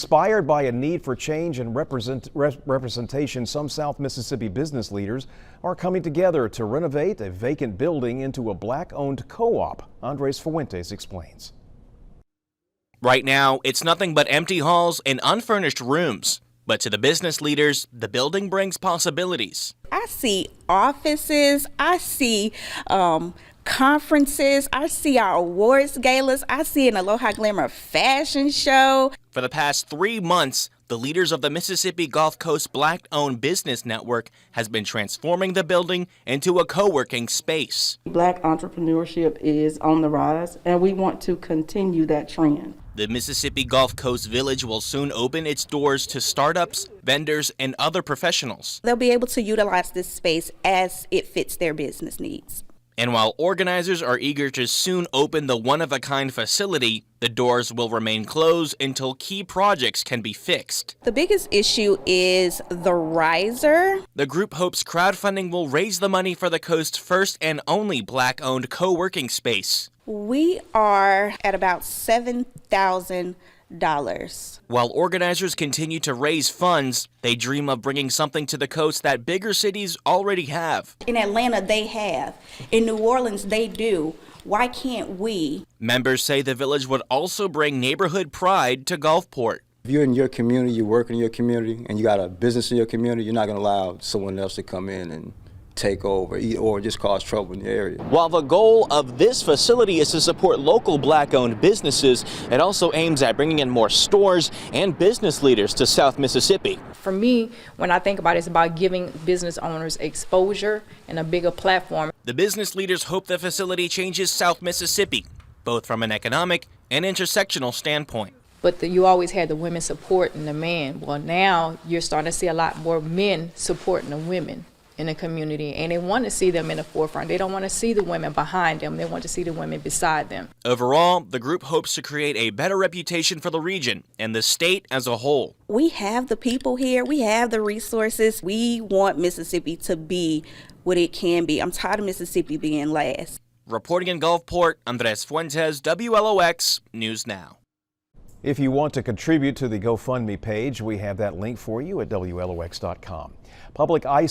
Inspired by a need for change and representation, some South Mississippi business leaders are coming together to renovate a vacant building into a black-owned co-op. Andres Fuentes explains. Right now, it's nothing but empty halls and unfurnished rooms. But to the business leaders, the building brings possibilities. I see offices, I see conferences, I see our awards galas, I see an Aloha Glamour fashion show. For the past 3 months, the leaders of the Mississippi Gulf Coast Black-owned business network has been transforming the building into a co-working space. Black entrepreneurship is on the rise, and we want to continue that trend. The Mississippi Gulf Coast Village will soon open its doors to startups, vendors, and other professionals. They'll be able to utilize this space as it fits their business needs. And while organizers are eager to soon open the one-of-a-kind facility, the doors will remain closed until key projects can be fixed. The biggest issue is the riser. The group hopes crowdfunding will raise the money for the coast's first and only Black-owned co-working space. We are at about $7,000. While organizers continue to raise funds, they dream of bringing something to the coast that bigger cities already have. In Atlanta, they have. In New Orleans, they do. Why can't we? Members say the village would also bring neighborhood pride to Gulfport. If you're in your community, you work in your community, and you got a business in your community, you're not going to allow someone else to come in and take over or just cause trouble in the area. While the goal of this facility is to support local Black-owned businesses, it also aims at bringing in more stores and business leaders to South Mississippi. For me, when I think about it, it's about giving business owners exposure and a bigger platform. The business leaders hope the facility changes South Mississippi, both from an economic and intersectional standpoint. But you always had the women supporting the men. Well, now you're starting to see a lot more men supporting the women in the community, and they want to see them in the forefront. They don't want to see the women behind them. They want to see the women beside them. Overall, the group hopes to create a better reputation for the region and the state as a whole. We have the people here. We have the resources. We want Mississippi to be what it can be. I'm tired of Mississippi being last. Reporting in Gulfport, Andres Fuentes, WLOX News Now. If you want to contribute to the GoFundMe page, we have that link for you at WLOX.com. Public ice